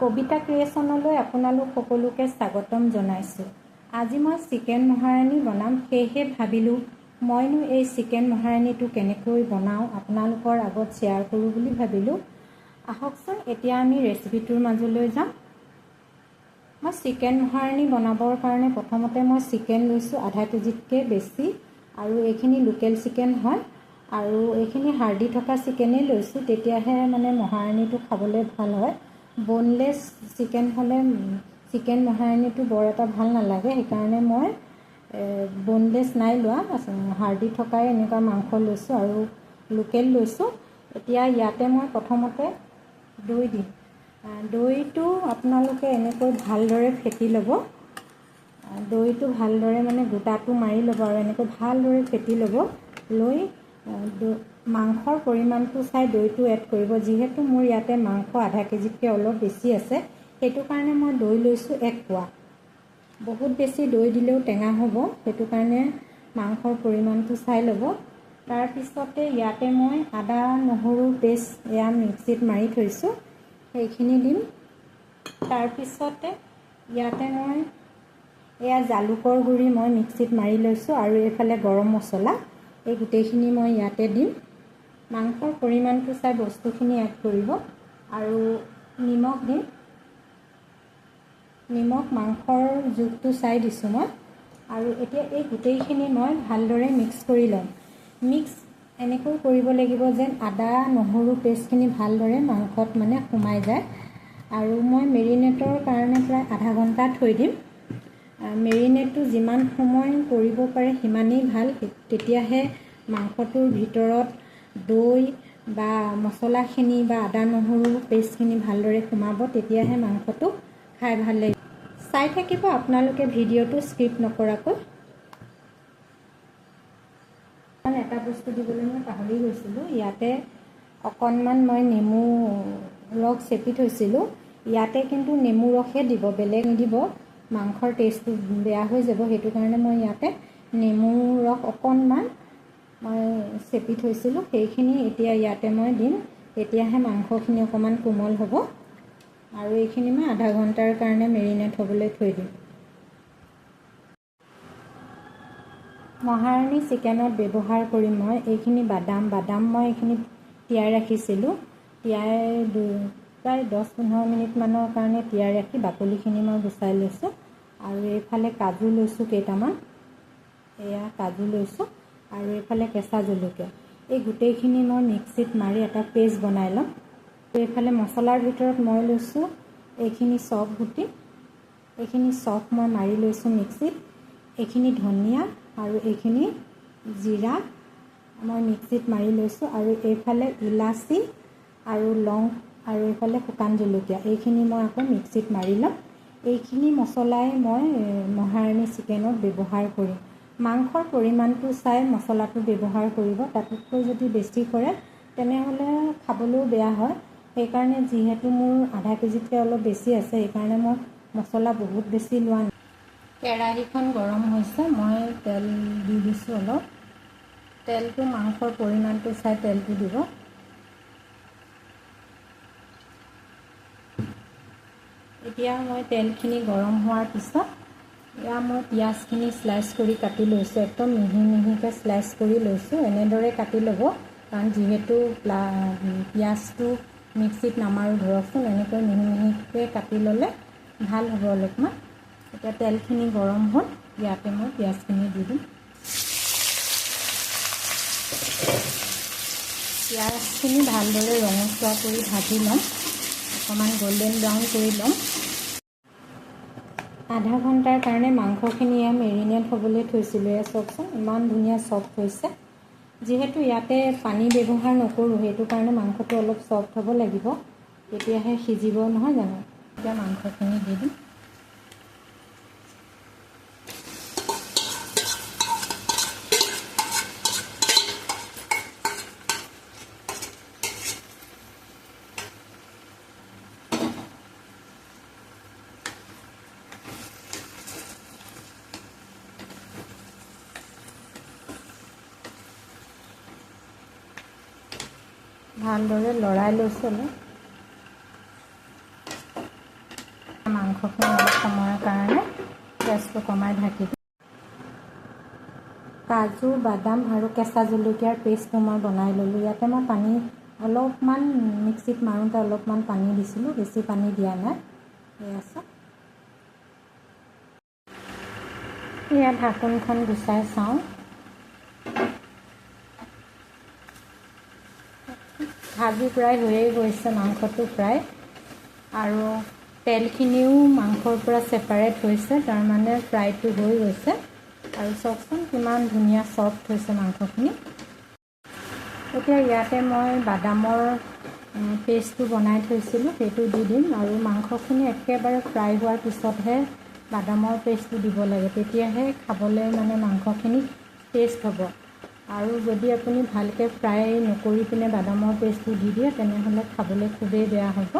কবিতা ক্ৰিয়েশ্যনলৈ আপোনালোক সকলোকে স্বাগতম জনাইছোঁ। আজি মই চিকেন মহাৰাণী বনাম, সেয়েহে ভাবিলোঁ মইনো এই চিকেন মহাৰাণীটো কেনেকৈ বনাওঁ আপোনালোকৰ আগত শ্বেয়াৰ কৰোঁ বুলি ভাবিলোঁ। আহকচোন এতিয়া আমি ৰেচিপিটোৰ মাজলৈ যাম। মই চিকেন মহাৰাণী বনাবৰ কাৰণে প্ৰথমতে মই চিকেন লৈছোঁ আধা কেজিতকৈ বেছি, আৰু এইখিনি লোকেল চিকেন হয়, আৰু এইখিনি হাৰ্ডি থকা চিকেনেই লৈছোঁ, তেতিয়াহে মানে মহাৰাণীটো খাবলৈ ভাল হয়। বনলেছ চিকেন হ'লে চিকেন মহাৰাণীটো বৰ এটা ভাল নালাগে, সেইকাৰণে মই বনলেছ নাই লোৱা, হাৰ্ডি থকাই এনেকুৱা মাংস লৈছোঁ আৰু লোকেল লৈছোঁ। এতিয়া ইয়াতে মই প্ৰথমতে দৈ দিম। দৈটো আপোনালোকে এনেকৈ ভালদৰে ফেটি ল'ব। দৈটো ভালদৰে মানে গোটাটো মাৰি ল'ব আৰু এনেকৈ ভালদৰে ফেটি ল'ব। লৈ মাংসৰ পৰিমাণটো চাই দৈটো এড কৰিব। যিহেতু মোৰ ইয়াতে মাংস আধা কেজিতকৈ অলপ বেছি আছে, সেইটো কাৰণে মই দৈ লৈছোঁ 1 পোৱা। বহুত বেছি দৈ দিলেও টেঙা হ'ব, সেইটো কাৰণে মাংসৰ পৰিমাণটো চাই ল'ব। তাৰপিছতে ইয়াতে মই আদা নহৰু পেষ্ট এয়া মিক্সিত মাৰি থৈছোঁ, সেইখিনি দিম। তাৰপিছতে ইয়াতে মই এয়া জালুকৰ গুড়ি মই মিক্সিত মাৰি লৈছোঁ, আৰু এইফালে গৰম মছলা, এই গোটেইখিনি মই ইয়াতে দিম। মাংসৰ পৰিমাণটো চাই বস্তুখিনি এড কৰিব, আৰু নিমখ দিম। নিমখ মাংসৰ জোখটো চাই দিছোঁ মই। আৰু এতিয়া এই গোটেইখিনি মই ভালদৰে মিক্স কৰি ল'ম। মিক্স এনেকৈ কৰিব লাগিব যেন আদা নহৰু পেষ্টখিনি ভালদৰে মাংসত মানে সোমাই যায়। আৰু মই মেৰিনেটৰ কাৰণে প্ৰায় আধা ঘণ্টা থৈ দিম। মেৰিনেটটো যিমান সময় কৰিব পাৰে সিমানেই ভাল, তেতিয়াহে মাংসটোৰ ভিতৰত দৈ বা মছলাখিনি বা আদা নহৰু পেষ্টখিনি ভালদৰে সোমাব, তেতিয়াহে মাংসটো খাই ভাল লাগিব। চাই থাকিব আপোনালোকে ভিডিঅ'টো স্কিপ নকৰাকৈ। এটা বস্তু দিবলৈ মই পাহৰি গৈছিলোঁ, ইয়াতে অকণমান মই নেমু ৰস চেপি থৈছিলোঁ, ইয়াতে কিন্তু নেমু ৰসহে দিব, বেলেগ নিদিব, মাংসৰ টেষ্টটো বেয়া হৈ যাব। সেইটো কাৰণে মই ইয়াতে নেমু ৰস অকণমান মই চেপি থৈছিলোঁ, সেইখিনি এতিয়া ইয়াতে মই দিম, তেতিয়াহে মাংসখিনি অকণমান কোমল হ'ব। আৰু এইখিনি মই আধা ঘণ্টাৰ কাৰণে মেৰিনেট হ'বলৈ থৈ দিম। মহাৰাণী চিকেনত ব্যৱহাৰ কৰিম মই এইখিনি বাদাম মই এইখিনি তিয়াই ৰাখিছিলোঁ। প্ৰায় 10-15 মিনিটমানৰ কাৰণে তিয়াই ৰাখি বাকলিখিনি মই গুচাই লৈছোঁ। আৰু এইফালে কাজু লৈছোঁ কেইটামান, এয়া কাজু লৈছোঁ, আৰু এইফালে কেঁচা জলকীয়া। এই গোটেইখিনি মই মিক্সিত মাৰি এটা পেষ্ট বনাই ল'ম। এইফালে মছলাৰ ভিতৰত মই লৈছোঁ এইখিনি চফ গুটি, এইখিনি চফ মই মাৰি লৈছোঁ মিক্সিত। এইখিনি ধনিয়া আৰু এইখিনি জিৰা মই মিক্সিত মাৰি লৈছোঁ, আৰু এইফালে ইলাচি আৰু লং আৰু এইফালে শুকান জলকীয়া, এইখিনি মই আকৌ মিক্সিত মাৰি ল'ম। এইখিনি মছলাই মই মহাৰাণী চিকেনত ব্যৱহাৰ কৰিম। মাংসৰ পৰিমাণটো চাই মছলাটো ব্যৱহাৰ কৰিব, তাতোতকৈ যদি বেছি কৰে তেনেহ'লে খাবলৈও বেয়া হয়। সেইকাৰণে যিহেতু মোৰ আধা কেজিতকৈ অলপ বেছি আছে, সেইকাৰণে মই মছলা বহুত বেছি লোৱা নাই। কেৰাহীখন গৰম হৈছে, মই তেল দি দিছোঁ অলপ। তেলটো মাংসৰ পৰিমাণটো চাই তেলটো দিব। এতিয়া মই তেলখিনি গৰম হোৱাৰ পিছত এয়া মই পিঁয়াজখিনি স্লাইচ কৰি কাটি লৈছোঁ, একদম মিহি মিহিকৈ স্লাইচ কৰি লৈছোঁ। এনেদৰে কাটি ল'ব, কাৰণ যিহেতু পিঁয়াজটো মিক্সিত নামাৰোঁ, ধৰকচোন এনেকৈ মিহি মিহিকৈ কাটি ল'লে ভাল হ'ব অলপমান। এতিয়া তেলখিনি গৰম হ'ল, ইয়াতে মই পিঁয়াজখিনি দি দিম। পিঁয়াজখিনি ভালদৰে ৰঙচুৱা কৰি ভাজি ল'ম, অকণমান গল্ডেন ব্ৰাউন কৰি ল'ম। আধা ঘণ্টাৰ কাৰণে মাংসখিনি এয়া মেৰিনেট হ'বলৈ থৈছিলোঁ। এয়া চাওকচোন ইমান ধুনীয়া চফ্ট হৈছে। যিহেতু ইয়াতে পানী ব্যৱহাৰ নকৰোঁ, সেইটো কাৰণে মাংসটো অলপ চফ্ট হ'ব লাগিব, তেতিয়াহে সিজিব, নহয় জানো। এতিয়া মাংসখিনি দি দিম। ভালদৰে লৰাই লৈছোঁ অলপ। মাংসখিনি অলপ সময়ৰ কাৰণে গেছটো কমাই ঢাকি দিম। কাজু, বাদাম আৰু কেঁচা জলকীয়াৰ পেষ্টটো মই বনাই ল'লোঁ। ইয়াতে মই পানী অলপমান মিক্সিত মাৰোঁতে অলপমান পানী দিছিলোঁ, বেছি পানী দিয়া নাই। এয়া চাওক, এয়া ঢাকোনখন গুচাই চাওঁ। ভাজি প্ৰায় হৈয়ে গৈছে মাংসটো প্ৰায়, আৰু তেলখিনিও মাংসৰ পৰা ছেপাৰেট হৈছে, তাৰমানে ফ্ৰাইটো হৈ গৈছে। আৰু চাওকচোন কিমান ধুনীয়া ছফ্ট হৈছে মাংসখিনি। এতিয়া ইয়াতে মই বাদামৰ পেষ্টটো বনাই থৈছিলোঁ, সেইটো দি দিম। আৰু মাংসখিনি একেবাৰে ফ্ৰাই হোৱাৰ পিছতহে বাদামৰ পেষ্টটো দিব লাগে, তেতিয়াহে খাবলৈ মানে মাংসখিনি টেষ্ট হ'ব। আৰু যদি আপুনি ভালকৈ ফ্ৰাই নকৰি পিনে বাদামৰ পেষ্টটো দি দিয়ে, তেনেহ'লে খাবলৈ খুবেই বেয়া হ'ব।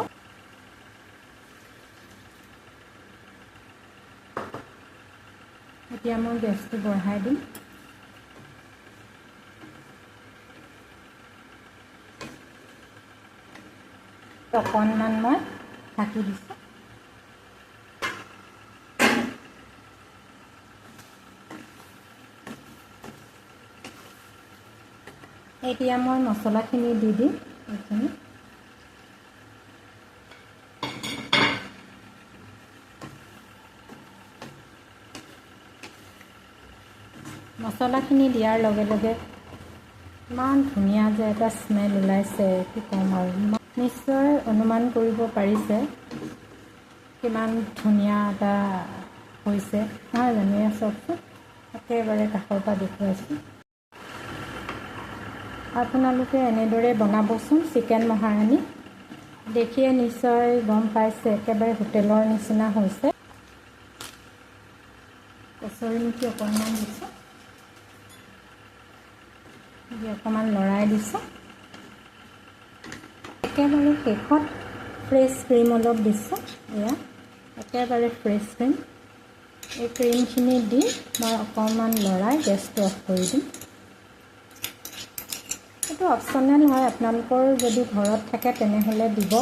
এতিয়া মই গেছটো বঢ়াই দিম। অকণমান মই ঢাকি দিছোঁ। এতিয়া মই মছলাখিনি দি দিম। এইখিনি মছলাখিনি দিয়াৰ লগে লগে ইমান ধুনীয়া যে এটা স্মেল ওলাইছে, কি ক'ম আৰু। নিশ্চয় অনুমান কৰিব পাৰিছে কিমান ধুনীয়া এটা হৈছে, নহয় জানো? এয়া চাওকচোন, একেবাৰে কাষৰ পৰা দেখুৱাইছোঁ। আপোনালোকে এনেদৰে বনাবচোন চিকেন মহাৰাণী। দেখিয়ে নিশ্চয় গম পাইছে একেবাৰে হোটেলৰ নিচিনা হৈছে। কচুৰি মেথি অকণমান দিছোঁ, অকণমান লৰাই দিছোঁ। একেবাৰে শেষত ফ্ৰেছ ক্ৰীম অলপ দিছোঁ। এয়া একেবাৰে ফ্ৰেছ ক্ৰীম। এই ক্ৰীমখিনি দি মই অকণমান লৰাই গেছটো অফ কৰি দিম। এইটো অপশ্যনেল হয়, আপোনালোকৰ যদি ঘৰত থাকে তেনেহ'লে দিব,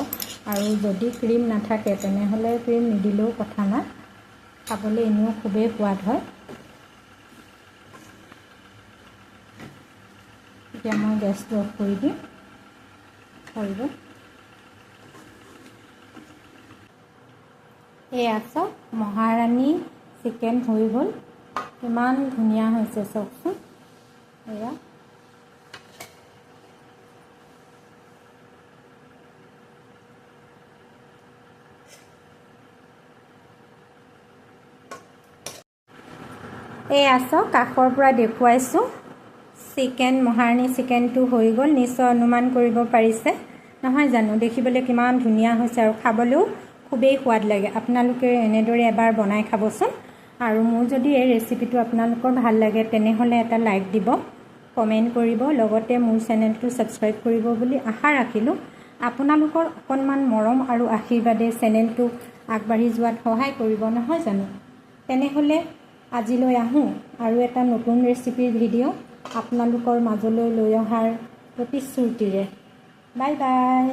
আৰু যদি ক্ৰীম নাথাকে তেনেহ'লে ক্ৰীম নিদিলেও কথা নাই, খাবলৈ এনেও খুবেই সোৱাদ হয়। এতিয়া মই গেছটো অফ কৰি দিম। কৰিব এয়া চাওক, মহাৰাণী চিকেন হৈ গ'ল। কিমান ধুনীয়া হৈছে চাওকচোন। এয়া চাওক, কাষৰ পৰা দেখুৱাইছোঁ। চিকেন মহাৰাণী চিকেনটো হৈ গ'ল। নিশ্চয় অনুমান কৰিব পাৰিছে, নহয় জানো? দেখিবলৈ কিমান ধুনীয়া হৈছে আৰু খাবলৈও খুবেই সোৱাদ লাগে। আপোনালোকে এনেদৰে এবাৰ বনাই খাবচোন। আৰু মোৰ যদি এই ৰেচিপিটো আপোনালোকৰ ভাল লাগে তেনেহ'লে এটা লাইক দিব, কমেণ্ট কৰিব, লগতে মোৰ চেনেলটো ছাবস্ক্ৰাইব কৰিব বুলি আশা ৰাখিলোঁ। আপোনালোকৰ অকণমান মৰম আৰু আশীৰ্বাদে চেনেলটো আগবাঢ়ি যোৱাত সহায় কৰিব, নহয় জানো? তেনেহ'লে আজিলৈ আহোঁ আৰু এটা নতুন ৰেচিপিৰ ভিডিঅ' আপোনালোকৰ মাজলৈ লৈ অহাৰ প্ৰতিশ্ৰুতিৰে। Bye bye.